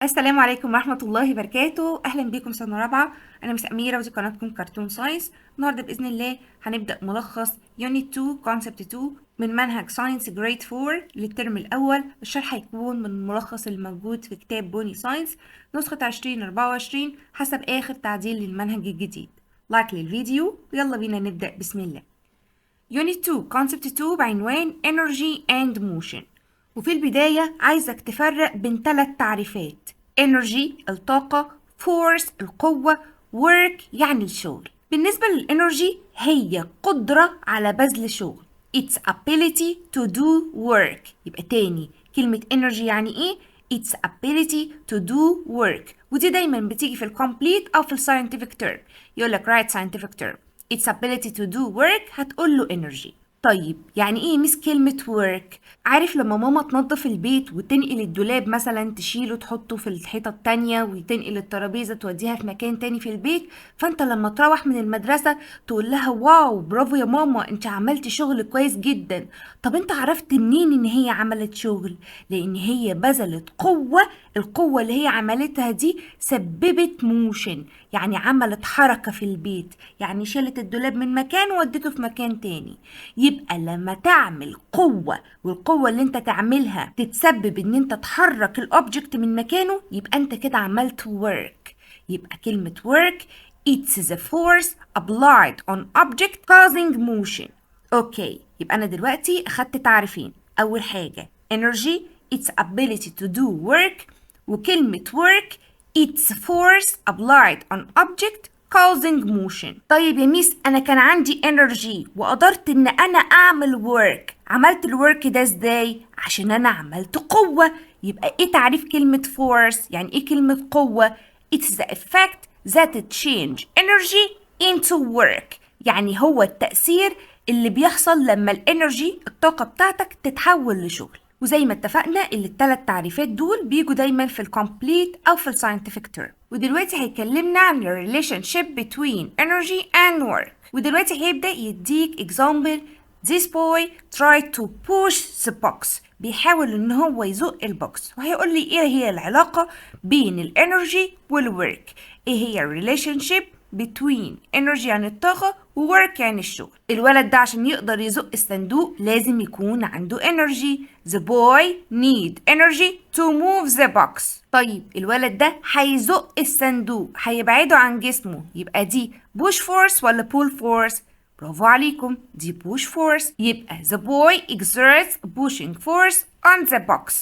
السلام عليكم ورحمة الله وبركاته. أهلا بكم سنة رابعة. أنا مس أميرة ودي قناتكم كرتون ساينس. النهاردة بإذن الله هنبدأ ملخص يونت 2 كونسبت 2 من منهج ساينس جريد 4 للترم الأول. الشرح هيكون من الملخص الموجود في كتاب بوني ساينس نسخة 2024 حسب آخر تعديل للمنهج الجديد. لايك للفيديو ويلا بينا نبدأ بسم الله. يونت 2 كونسبت 2 بعنوان Energy and Motion. وفي البداية عايزك تفرق بين 3 تعريفات: Energy الطاقة، Force القوة، Work يعني الشغل. بالنسبة للإنرجي هي قدرة على بذل شغل. It's ability to do work. يبقى تاني كلمة energy يعني ايه؟ It's ability to do work. ودي دايما بتيجي في الكومبليت أو في الساينتفك term. يقولك write scientific term. Its ability to do work هتقول له energy. طيب يعني ايه مس كلمة work؟ عارف لما ماما تنظف البيت وتنقل الدولاب مثلا تشيله تحطه في الحيطة التانية وتنقل الترابيزة توديها في مكان تاني في البيت، فانت لما تروح من المدرسة تقول لها واو برافو يا ماما انت عملتي شغل كويس جدا. طب انت عرفت منين ان هي عملت شغل؟ لان هي بذلت قوة. القوة اللي هي عملتها دي سببت موشن، يعني عملت حركة في البيت، يعني شالت الدولاب من مكان وودته في مكان تاني. يبقى لما تعمل قوة والقوة اللي انت تعملها تتسبب ان انت تحرك الاوبجكت من مكانه، يبقى انت كده عملت work. يبقى كلمة work it's the force applied on object causing motion. اوكي، يبقى انا دلوقتي اخدت تعريفين. اول حاجة energy it's ability to do work، وكلمة work it's force applied on object causing motion. طيب يا ميس انا كان عندي energy وقدرت ان انا اعمل work، عملت الورك ده ازاي؟ عشان انا عملت قوة. يبقى ايه تعريف كلمة force؟ يعني ايه كلمة قوة؟ it's the effect that change energy into work. يعني هو التأثير اللي بيحصل لما الانرجي الطاقة بتاعتك تتحول لشغل. وزي ما اتفقنا اللي الثلاث تعريفات دول بيجوا دايما في الكومبليت او في الساينتفك تيرم. ودلوقتي هيكلمنا عن ال relationship between energy and work. ودلوقتي هيبدأ يديك example. This boy tried to push the box. بيحاول ان هو يزق البوكس، وهيقول لي ايه هي العلاقة بين الانرجي والورك. ايه هي relationship between energy يعني الطاقة وwork يعني الشغل. الولد ده عشان يقدر يزق الصندوق لازم يكون عنده energy. The boy need energy to move the box. طيب الولد ده هيزق الصندوق، هيبعده عن جسمه، يبقى دي push force ولا pull force؟ برافو عليكم، دي push force. يبقى the boy exerts pushing force on the box.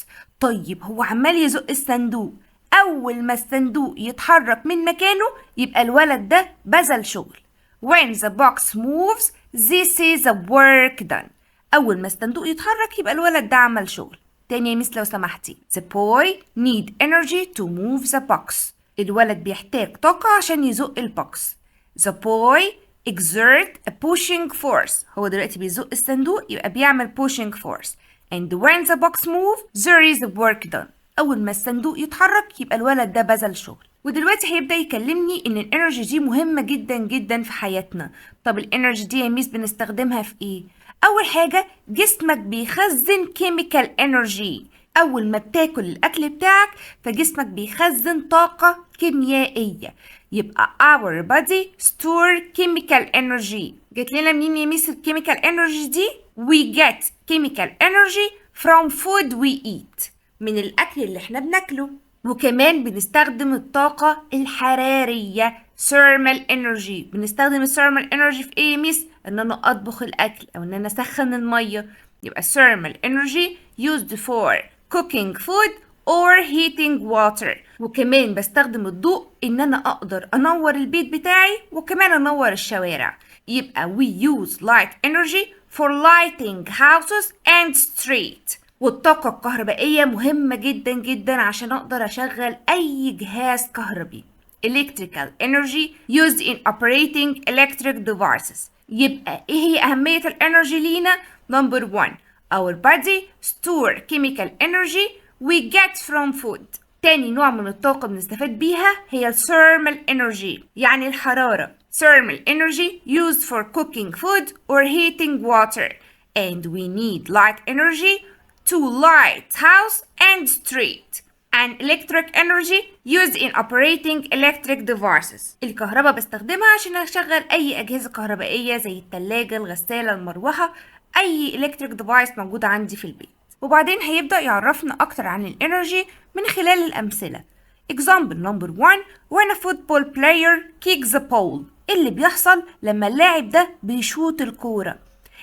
طيب هو عمال يزق الصندوق، أول ما الصندوق يتحرك من مكانه يبقى الولد ده بذل شغل. When the box moves this is a work done. أول ما الصندوق يتحرك يبقى الولد ده عمل شغل. تاني يا ميس لو سمحتي. The boy need energy to move the box. الولد بيحتاج طاقة عشان يزق البوكس. The boy exert a pushing force. هو دلوقتي بيزق الصندوق يبقى بيعمل pushing force. And when the box move there is work done. أول ما الصندوق يتحرك يبقى الولد ده بذل شغل. ودلوقتي هيبدأ يكلمني إن الانرجي دي مهمة جدا جدا في حياتنا. طب الانرجي دي يا ميس بنستخدمها في إيه؟ أول حاجة جسمك بيخزن chemical energy. أول ما بتاكل الأكل بتاعك فجسمك بيخزن طاقة كيميائية. يبقى our body store chemical energy. جت لنا منين يا ميس الكيميكال energy دي؟ We get chemical energy from food we eat. من الأكل اللي احنا بناكله. وكمان بنستخدم الطاقة الحرارية thermal energy. بنستخدم الثيرمال energy في ايه يا ميس؟ ان انا اطبخ الاكل او ان انا اسخن المية. يبقى thermal energy used for cooking food or heating water. وكمان بستخدم الضوء ان انا اقدر انور البيت بتاعي وكمان انور الشوارع. يبقى we use light energy for lighting houses and street. والطاقة الكهربائية مهمة جدا جدا عشان اقدر اشغل اي جهاز كهربي. electrical energy used in operating electric devices. يبقى ايه هي اهمية الانرجي لينا؟ number 1 our body store chemical energy we get from food. تاني نوع من الطاقة بنستفاد بيها هي thermal energy يعني الحرارة. thermal energy used for cooking food or heating water. And we need light energy to light house and street. and electric energy used in operating electric devices. الكهرباء بستخدمها عشان أشغل أي أجهزة كهربائية زي التلاجة، الغسالة، المروحة، أي electric device موجودة عندي في البيت. وبعدين هيبدأ يعرفنا أكتر عن الانرجي من خلال الأمثلة. Example number 1 when a football player kicks the ball. اللي بيحصل لما اللاعب ده بيشوط الكورة،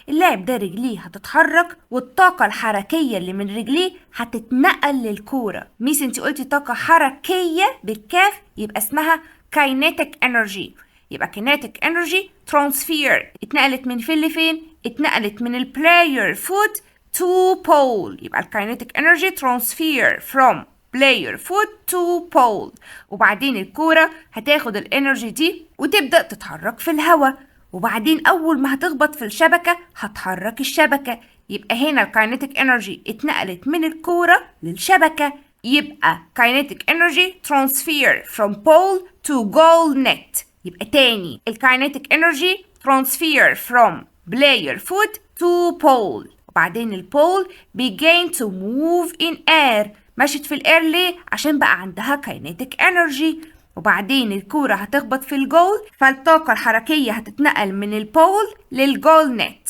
اللاعب ده رجليه هتتحرك والطاقة الحركية اللي من رجليه هتتنقل للكورة. ميس انتي قلتي طاقة حركية بالكاف، يبقى اسمها kinetic energy. يبقى kinetic energy transfer اتنقلت من فين لفين؟ اتنقلت من البلاير foot to pole. يبقى kinetic energy transfer from player foot to pole. وبعدين الكورة هتاخد الانرجي دي وتبدأ تتحرك في الهواء، وبعدين أول ما هتخبط في الشبكة هتحرك الشبكة. يبقى هنا الكاينيتيك انرجي اتنقلت من الكورة للشبكة. يبقى kinetic energy transfer from pole to goal net. يبقى تاني الكاينيتيك انرجي transfer from player foot to pole. وبعدين البول began to move in air. مشت في الاير ليه؟ عشان بقى عندها kinetic energy. وبعدين الكورة هتخبط في الجول، فالطاقة الحركية هتتنقل من البول للجول نت.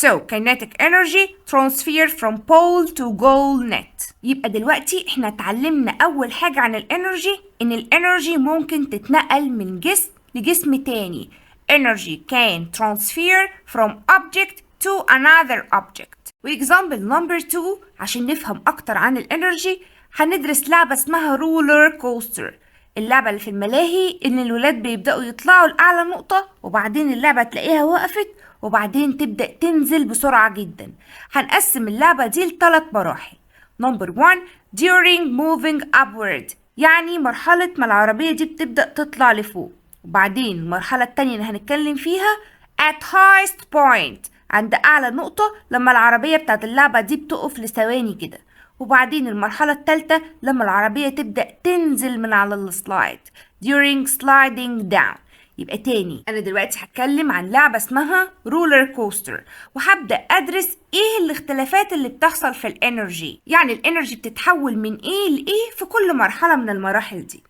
So kinetic energy transfer from pole to goal net. يبقى دلوقتي احنا اتعلمنا أول حاجة عن الانرجي، إن الانرجي ممكن تتنقل من جسم لجسم تاني. Energy can transfer from object to another object. وإكزامبل نمبر 2 عشان نفهم أكتر عن الانرجي هندرس لعبة اسمها رولر كوستر. اللعبة اللي في الملاهي إن الولاد بيبدأوا يطلعوا لأعلى نقطة، وبعدين اللعبة تلاقيها وقفت، وبعدين تبدأ تنزل بسرعة جدا. هنقسم اللعبة دي ل3 مراحل. نمبر 1 during moving upward، يعني مرحلة ما العربية دي بتبدأ تطلع لفوق. وبعدين المرحلة التانية اللي هنتكلم فيها at highest point، عند أعلى نقطة لما العربية بتاعت اللعبة دي بتقف لثواني كده. وبعدين المرحلة الثالثة لما العربية تبدأ تنزل من على السلايد during sliding down. يبقى تاني أنا دلوقتي هتكلم عن لعبة اسمها رولر كوستر، وهبدأ أدرس إيه الاختلافات اللي بتحصل في الانرجي، يعني الانرجي بتتحول من إيه لإيه في كل مرحلة من المراحل دي.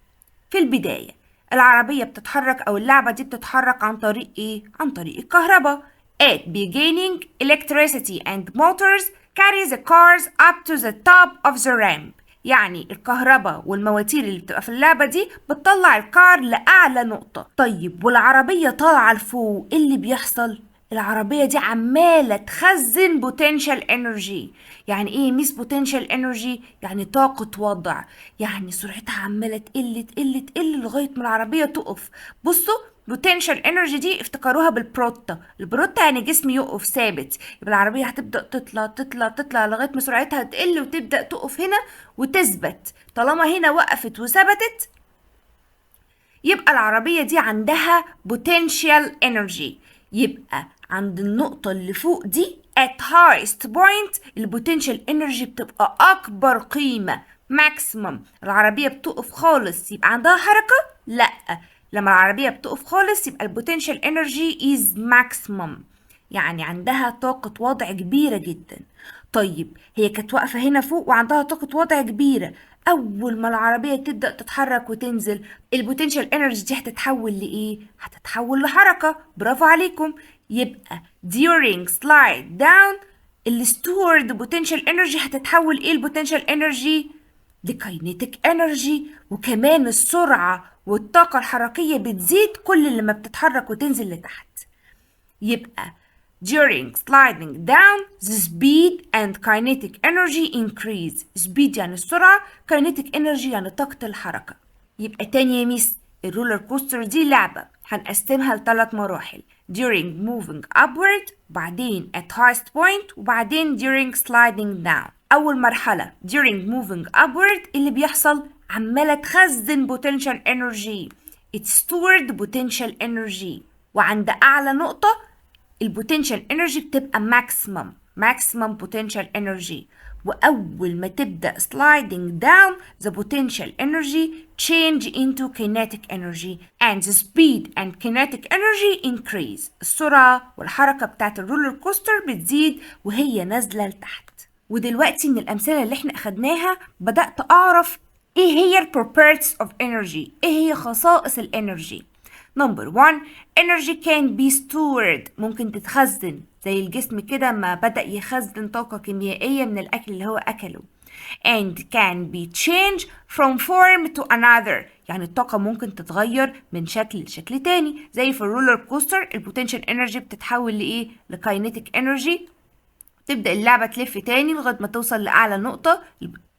في البداية العربية بتتحرك أو اللعبة دي بتتحرك عن طريق إيه؟ عن طريق الكهرباء. At beginning electricity and motors carry the cars up to the top of the ramp. يعني الكهرباء والمواتير اللي بتبقى في اللعبة دي بتطلع الكار لأعلى نقطة. طيب والعربية طالعة لفوق، إيه اللي بيحصل؟ العربية دي عمالة تخزن potential energy. يعني ايه ميس potential energy؟ يعني طاقة وضع، يعني سرعتها عمالة تقل تقل تقل لغاية ما العربية تقف. بصوا potential energy دي افتكروها بالبروتا. البروتا يعني جسم يقف ثابت، يبقى العربية هتبدأ تطلع تطلع تطلع لغاية ما سرعتها تقل وتبدأ تقف هنا وتثبت. طالما هنا وقفت وثبتت يبقى العربية دي عندها potential energy. يبقى عند النقطة اللي فوق دي at highest point البوتنشال energy بتبقى أكبر قيمة maximum. العربية بتقف خالص يبقى عندها حركة؟ لأ، لما العربية بتقف خالص يبقى البوتنشال energy is maximum، يعني عندها طاقة وضع كبيرة جدا. طيب هي كانت واقفة هنا فوق وعندها طاقة وضع كبيرة، أول ما العربية تبدأ تتحرك وتنزل البوتنشال انرجي دي هتتحول لإيه؟ هتتحول لحركة. برافو عليكم. يبقى during slide down الستورد بوتنشال انرجي هتتحول إيه البوتنشال انرجي؟ لكاينيتيك انرجي. وكمان السرعة والطاقة الحركية بتزيد كل لما بتتحرك وتنزل لتحت. يبقى during sliding down the speed and kinetic energy increase. speed يعني السرعة، kinetic energy يعني طاقة الحركة. يبقى تاني يا ميس الرولر كوستر دي لعبة هنقسمها ل3 مراحل during moving upward، وبعدين at highest point، وبعدين during sliding down. أول مرحلة during moving upward اللي بيحصل عمالة تخزن potential energy. it's stored potential energy، وعند أعلى نقطة البوتنشال انرجي بتبقى maximum potential energy. وأول ما تبدأ sliding down the potential energy change into kinetic energy and the speed and kinetic energy increase. السرعة والحركة بتاعت الرولر كوستر بتزيد وهي نازلة لتحت. ودلوقتي من الأمثلة اللي احنا أخدناها بدأت أعرف ايه هي ال properties of energy؟ ايه هي خصائص الانرجي؟ نمبر 1 energy can be stored، ممكن تتخزن زي الجسم كده ما بدأ يخزن طاقة كيميائية من الأكل اللي هو أكله. and can be changed from form to another، يعني الطاقة ممكن تتغير من شكل لشكل تاني، زي في الرولر كوستر البوتنشال انرجي بتتحول لإيه؟ لكاينيتيك انرجي، تبدأ اللعبة تلف تاني لغاية ما توصل لأعلى نقطة،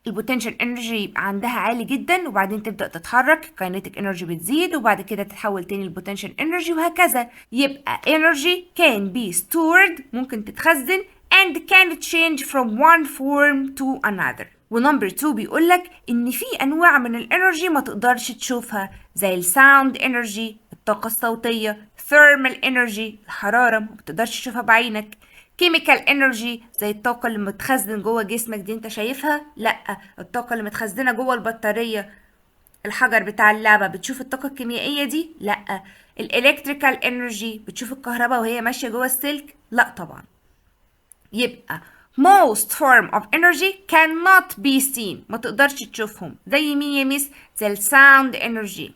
البوتنشال انرجي يبقى عندها عالي جدا، وبعدين تبدأ تتحرك، الكاينيتيك انرجي بتزيد، وبعد كده تتحول تاني للبوتنشال انرجي، وهكذا. يبقى energy can be stored، ممكن تتخزن، and can change from one form to another. ونمبر 2 بيقولك ان في انواع من الانرجي ما تقدرش تشوفها، زي الساوند انرجي الطاقة الصوتية، thermal energy الحرارة ما بتقدرش تشوفها بعينك، chemical energy زي الطاقة اللي متخزن جوه جسمك دي انت شايفها؟ لا، الطاقة اللي متخزنة جوه البطارية الحجر بتاع اللعبة بتشوف الطاقة الكيميائية دي؟ لا. الالكتريكال انرجي بتشوف الكهرباء وهي ماشية جوه السلك؟ لا طبعا. يبقى most form of energy cannot be seen، ما تقدرش تشوفهم، زي مين يا ميس؟ زي ال sound energy،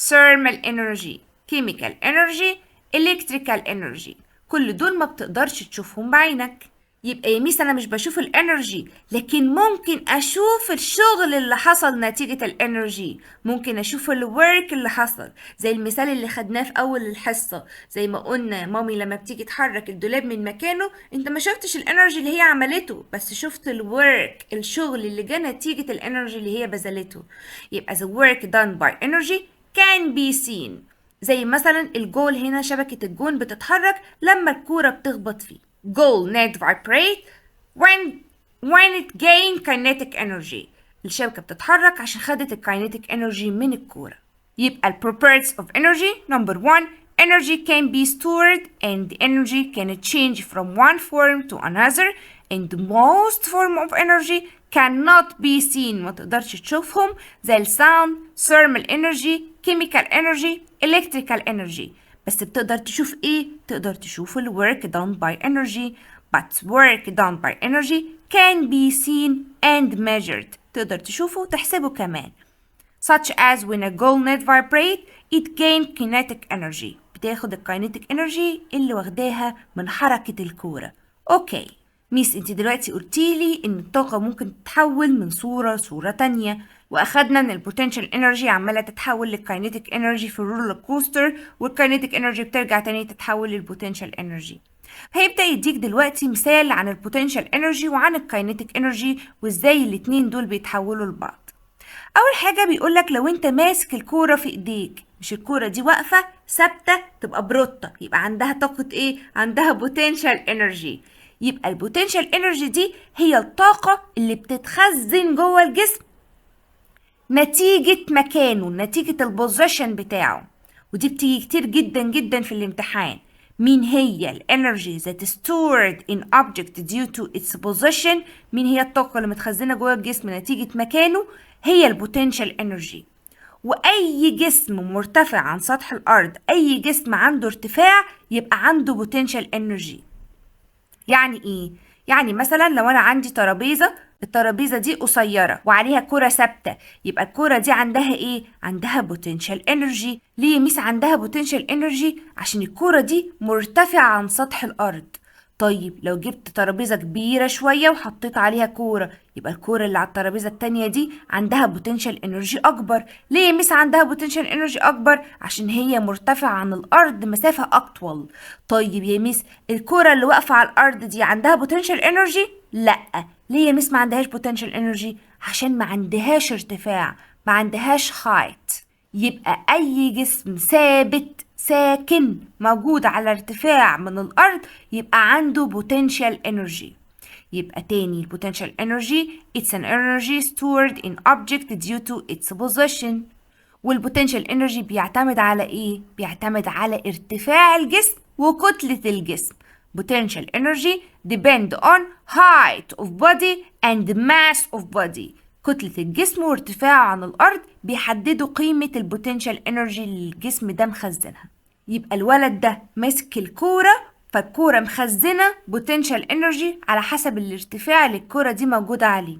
thermal energy، chemical energy، electrical energy، كل دول ما بتقدرش تشوفهم بعينك. يبقى يا ميس انا مش بشوف الانرجي، لكن ممكن اشوف الشغل اللي حصل نتيجة الانرجي، ممكن اشوف الورك اللي حصل، زي المثال اللي خدناه في اول الحصة، زي ما قلنا مامي لما بتيجي تحرك الدولاب من مكانه انت ما شفتش الانرجي اللي هي عملته، بس شفت الورك الشغل اللي جه نتيجة الانرجي اللي هي بذلته. يبقى the work done by energy can be seen، زي مثلا الجول هنا، شبكة الجون بتتحرك لما الكورة بتخبط فيه. goal net vibrate when it gain kinetic energy، الشبكة بتتحرك عشان خدت الكاينيتيك energy من الكورة. يبقى ال properties of energy number 1 energy can be stored and energy can change from one form to another and most form of energy cannot be seen، ما تقدرش تشوفهم، زي ال sound، thermal energy، chemical energy، electrical energy. بس بتقدر تشوف ايه؟ تقدر تشوف ال work done by energy، but work done by energy can be seen and measured، تقدر تشوفه وتحسبه كمان. such as when a goal net vibrate it gain kinetic energy، بتاخد الكاينيتيك energy اللي واخداها من حركة الكورة. اوكي ميس انت دلوقتي قلتيلي ان الطاقة ممكن تتحول من صورة تانية، واخدنا ان البوتنشال انرجي عمالة تتحول للكاينيتيك انرجي في الرولر كوستر، والكاينيتيك انرجي بترجع تاني تتحول للبوتنشال انرجي. هيبدأ يديك دلوقتي مثال عن البوتنشال انرجي وعن الكاينيتيك انرجي وازاي الاتنين دول بيتحولوا لبعض. اول حاجه بيقولك لو انت ماسك الكوره في ايديك، مش الكوره دي واقفه ثابته تبقى بروتة، يبقى عندها طاقه ايه؟ عندها بوتنشال انرجي. يبقى البوتنشال انرجي دي هي الطاقه اللي بتتخزن جوه الجسم نتيجه مكانه، نتيجه البوزيشن بتاعه، ودي بتيجي كتير جدا جدا في الامتحان. مين هي الانرجي that is stored in object due to its position؟ مين هي الطاقة اللي متخزنة جوه الجسم نتيجة مكانه؟ هي البوتنشال انرجي. واي جسم مرتفع عن سطح الارض، اي جسم عنده ارتفاع يبقى عنده بوتنشال انرجي. يعني ايه؟ يعني مثلا لو انا عندي ترابيزه، الترابيزه دي قصيره وعليها كره ثابته، يبقى الكره دي عندها ايه؟ عندها بوتنشال انرجي. ليه يا ميس عندها بوتنشال انرجي؟ عشان الكره دي مرتفعه عن سطح الارض. طيب لو جبت ترابيزه كبيره شويه وحطيت عليها كوره، يبقى الكوره اللي على الترابيزه التانية دي عندها بوتنشال انرجي اكبر. ليه يا ميس عندها بوتنشال انرجي اكبر؟ عشان هي مرتفعه عن الارض مسافه اطول. طيب يا ميس الكوره اللي واقفه على الارض دي عندها بوتنشال انرجي؟ لا. ليه يا ميس ما عندهاش بوتنشال انرجي؟ عشان ما عندهاش ارتفاع، ما عندهاش هايت. يبقى اي جسم ثابت ساكن موجود على ارتفاع من الارض يبقى عنده potential energy. يبقى تاني potential energy it's an energy stored in object due to its position. والpotential energy بيعتمد على ايه؟ بيعتمد على ارتفاع الجسم وكتلة الجسم. potential energy depend on height of body and mass of body. كتلة الجسم وارتفاعه عن الأرض بيحددوا قيمة البوتنشال انرجي اللي الجسم ده مخزنها. يبقى الولد ده ماسك الكورة، فالكورة مخزنة بوتنشال انرجي على حسب الارتفاع اللي الكورة دي موجودة عليه.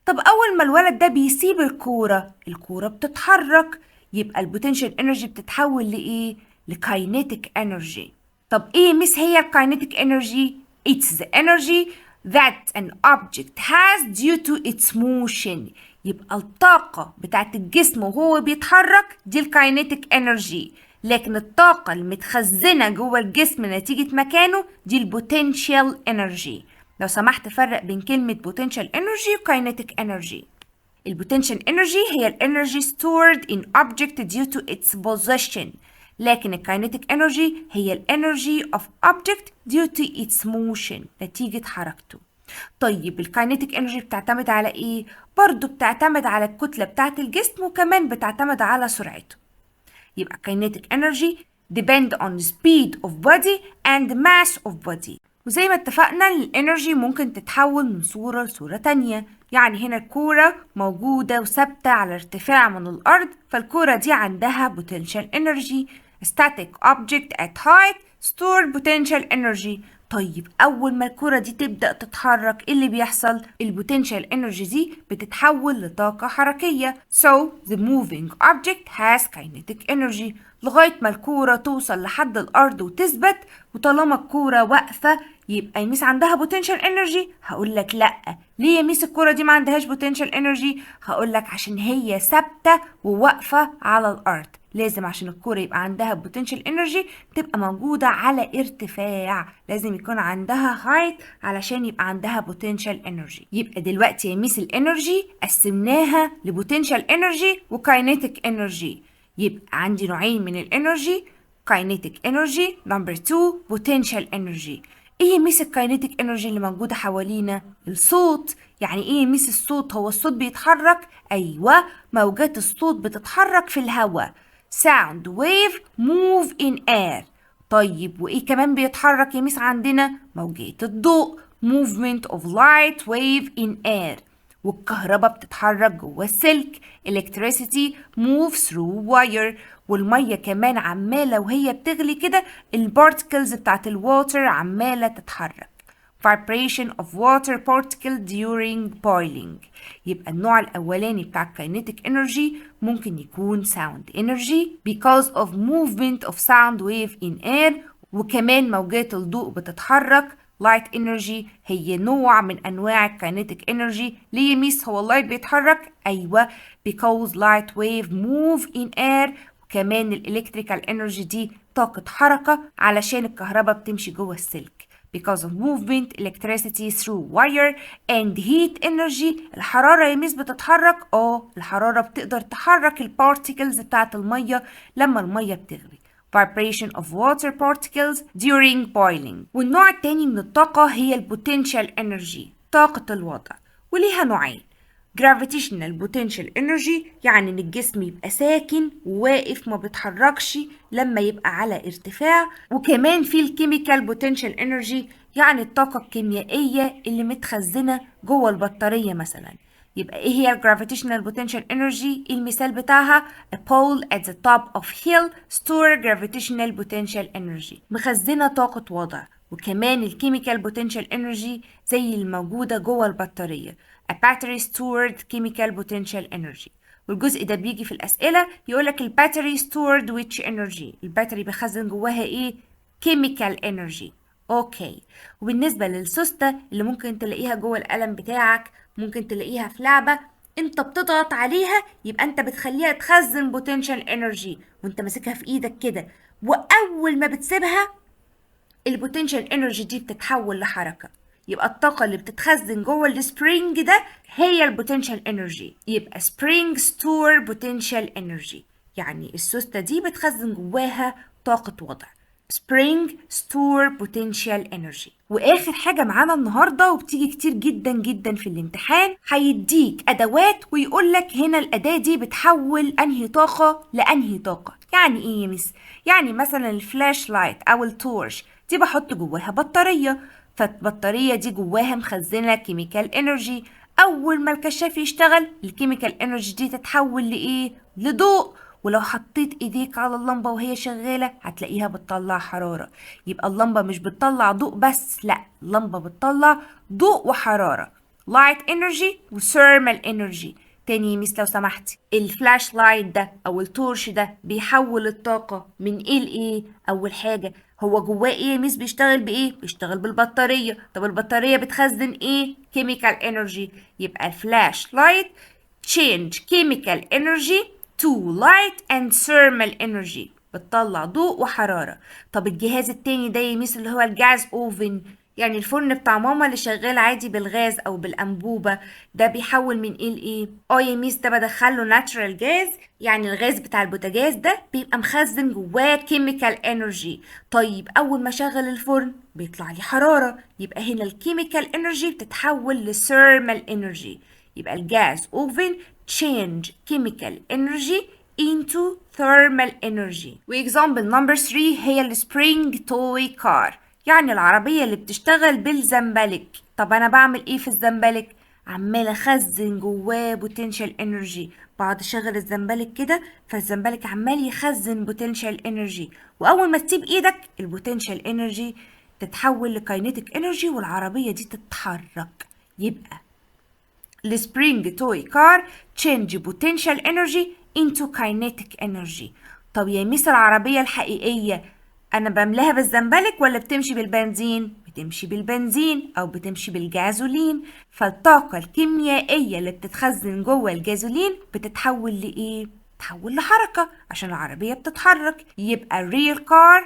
طب أول ما الولد ده بيسيب الكورة بتتحرك، يبقى البوتنشال انرجي بتتحول لإيه؟ لكاينيتيك انرجي. طب إيه مس هي الكاينيتيك انرجي؟ It's the energy that an object has due to its motion. يبقى الطاقة بتاعت الجسم وهو بيتحرك دي الكاينيتيك انرجي، لكن الطاقة المتخزنة جوه الجسم نتيجة مكانه دي البوتنشال انرجي. لو سمحت فرق بين كلمة potential energy و kinetic energy. البوتنشال انرجي هي الانرجي stored in object due to its position، لكن الكاينيتيك انرجي هي الانرجي of object due to its motion نتيجة حركته. طيب الكاينيتيك انرجي بتعتمد على ايه؟ برضو بتعتمد على الكتلة بتاعة الجسم وكمان بتعتمد على سرعته. يبقى kinetic energy depend on speed of body and mass of body. وزي ما اتفقنا الانرجي ممكن تتحول من صورة لصورة تانية. يعني هنا الكورة موجودة وثابتة على ارتفاع من الأرض، فالكورة دي عندها potential energy. static object at height store potential energy. طيب أول ما الكرة دي تبدأ تتحرك إيه اللي بيحصل؟ البوتنشال انرجي دي بتتحول لطاقة حركية. So the moving object has kinetic energy لغاية ما الكورة توصل لحد الأرض وتثبت. وطالما الكورة واقفة يبقى يميس عندها بوتنشال انرجي؟ هقول لك لأ. ليه يميس الكورة دي ما عندهاش بوتنشال انرجي؟ هقول لك عشان هي ثابتة وواقفة على الأرض. لازم عشان الكورة يبقى عندها بوتنشال انرجي تبقى موجودة على ارتفاع، لازم يكون عندها هايت علشان يبقى عندها بوتنشال انرجي. يبقى دلوقتي يا ميس الانرجي قسمناها لبوتنشال انرجي وكاينيتيك انرجي. يبقى عندي نوعين من الانرجي، كاينيتيك انرجي. نمبر 2 بوتنشال انرجي. ايه ميس الكاينيتيك انرجي اللي موجودة حوالينا؟ الصوت. يعني ايه ميس الصوت؟ هو الصوت بيتحرك؟ ايوه، موجات الصوت بتتحرك في الهواء. sound wave move in air. طيب وإيه كمان بيتحرك يا ميس عندنا؟ موجات الضوء movement of light wave in air. والكهرباء بتتحرك جوه السلك electricity move through wire. والمية كمان عمالة وهي بتغلي كده البارتكلز بتاعت الواتر عمالة تتحرك. vibration of water particle during boiling. يبقى النوع الأولاني بتاع kinetic energy ممكن يكون sound energy because of movement of sound wave in air. وكمان موجات الضوء بتتحرك light energy هي نوع من أنواع kinetic energy. ليه ميس هو اللايت بيتحرك؟ أيوة because light wave move in air. وكمان الإلكتريكال انرجي دي طاقة حركة علشان الكهرباء بتمشي جوه السلك because of movement electricity through wire and heat energy. الحرارة يا ميس بتتحرك؟ الحرارة بتقدر تحرك البارتيكلز بتاعت المية لما المية بتغلي vibration of water particles during boiling. والنوع التاني من الطاقة هي البوتنشال energy طاقة الوضع، وليها نوعين. gravitational potential energy يعني ان الجسم يبقى ساكن وواقف ما بيتحركش لما يبقى على ارتفاع. وكمان في الكيميكال potential energy يعني الطاقة الكيميائية اللي متخزنة جوه البطارية مثلا. يبقى ايه هي الجرافيتيشنال potential energy؟ المثال بتاعها a pole at the top of hill store gravitational potential energy مخزنة طاقة وضع. وكمان الكيميكال potential energy زي الموجودة جوه البطارية a battery stored chemical potential energy. والجزء ده بيجي في الأسئلة يقولك الباتري stored which energy؟ الباتري بيخزن جواها ايه؟ chemical energy. اوكي. وبالنسبة للسوستة اللي ممكن تلاقيها جوه القلم بتاعك، ممكن تلاقيها في لعبة انت بتضغط عليها يبقى انت بتخليها تخزن potential energy وانت ماسكها في ايدك كده، واول ما بتسيبها البوتنشال انرجي دي بتتحول لحركة. يبقى الطاقة اللي بتتخزن جوه السبرينج ده هي البوتنشال انرجي. يبقى سبرينج ستور بوتنشال انرجي، يعني السوستة دي بتخزن جواها طاقة وضع. spring store potential energy. واخر حاجة معانا النهاردة وبتيجي كتير جدا جدا في الامتحان، هيديك ادوات ويقولك هنا الاداة دي بتحول انهي طاقة لانهي طاقة. يعني ايه يا مس؟ يعني مثلا الفلاش لايت او التورش دي بحط جواها بطارية، فالبطارية دي جواها مخزنة كيميكال انرجي. اول ما الكشاف يشتغل الكيميكال انرجي دي تتحول لايه؟ لضوء. ولو حطيت ايديك على اللمبة وهي شغالة هتلاقيها بتطلع حرارة. يبقى اللمبة مش بتطلع ضوء بس، لا، اللمبة بتطلع ضوء وحرارة. light energy و thermal energy. تاني يا ميس لو سمحتي، الفلاش لايت ده او التورش ده بيحول الطاقة من ايه لايه؟ اول حاجة هو جواه ايه يا ميس؟ بيشتغل بايه؟ بيشتغل بالبطارية. طب البطارية بتخزن ايه؟ chemical energy. يبقى الفلاش لايت change chemical energy to light and thermal energy، بتطلع ضوء وحرارة. طب الجهاز التاني ده يا ميس اللي هو الجاز اوفن، يعني الفرن بتاع ماما اللي شغال عادي بالغاز او بالانبوبة، ده بيحول من ايه لايه؟ يا ميس ده بدخله ناتشرال جاز، يعني الغاز بتاع البوتاجاز ده بيبقى مخزن جواه كيميكال انرجي. طيب اول ما اشغل الفرن بيطلع لي حرارة، يبقى هنا الكيميكال انرجي بتتحول لثيرمال انرجي. يبقى الجاز اوفن change chemical energy into thermal energy. وإكزامبل نمبر 3 هي السبرينج توي كار، يعني العربية اللي بتشتغل بالزنبلك. طب أنا بعمل إيه في الزنبلك؟ عمالة أخزن جواه بوتنشال انرجي، بقعد أشغل الزنبلك كده، فالزنبلك عمال يخزن بوتنشال انرجي، وأول ما تسيب إيدك البوتنشال انرجي تتحول لكاينيتيك انرجي والعربية دي تتحرك. يبقى السبرينج توي كار change potential energy into kinetic energy. طب يا ميس العربية الحقيقية أنا بملاها بالزنبلك ولا بتمشي بالبنزين؟ بتمشي بالبنزين أو بتمشي بالجازولين، فالطاقة الكيميائية اللي بتتخزن جوه الجازولين بتتحول لإيه؟ بتتحول لحركة عشان العربية بتتحرك. يبقى real car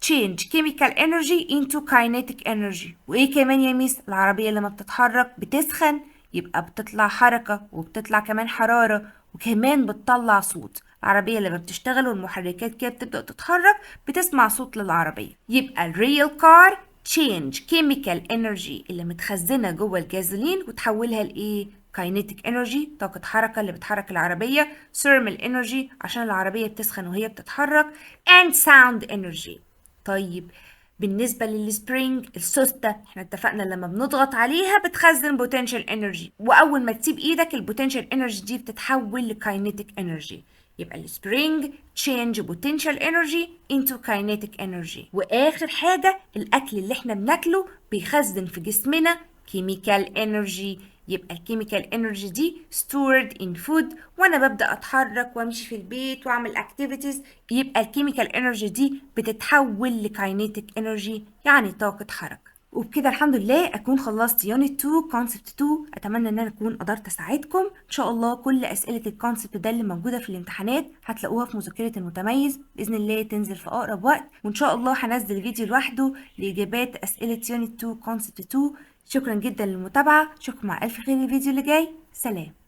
change chemical energy into kinetic energy. وايه كمان يا ميس؟ العربية لما بتتحرك بتسخن، يبقى بتطلع حركة وبتطلع كمان حرارة وكمان بتطلع صوت. العربية لما بتشتغل والمحركات كده بتبدأ تتحرك بتسمع صوت للعربية. يبقى الريال كار change chemical energy اللي متخزنة جوه الجازولين وتحولها لإيه؟ kinetic energy، طاقة حركة اللي بتحرك العربية، thermal energy عشان العربية بتسخن وهي بتتحرك، and sound energy. طيب بالنسبة للسبرينج السوستة، احنا اتفقنا لما بنضغط عليها بتخزن بوتنشال انرجي، واول ما تسيب ايدك البوتنشال انرجي دي بتتحول لكاينيتيك انرجي. يبقى السبرينج change potential energy into kinetic energy. واخر حاجة الاكل اللي احنا بناكله بيخزن في جسمنا chemical energy. يبقى الكيميكال انرجي دي stored in food، وانا ببدأ اتحرك وامشي في البيت واعمل activities، يبقى الكيميكال انرجي دي بتتحول لكاينيتيك انرجي يعني طاقة حركة. وبكده الحمد لله اكون خلصت يونت 2 كونسبت 2. اتمنى ان انا اكون قدرت اساعدكم. ان شاء الله كل اسئله الكونسبت ده اللي موجوده في الامتحانات هتلاقوها في مذكره المتميز باذن الله، تنزل في اقرب وقت، وان شاء الله هنزل فيديو لوحده لاجابات اسئله يونت 2 كونسبت 2. شكرا جدا للمتابعه، اشوفكم مع الف خير الفيديو اللي جاي. سلام.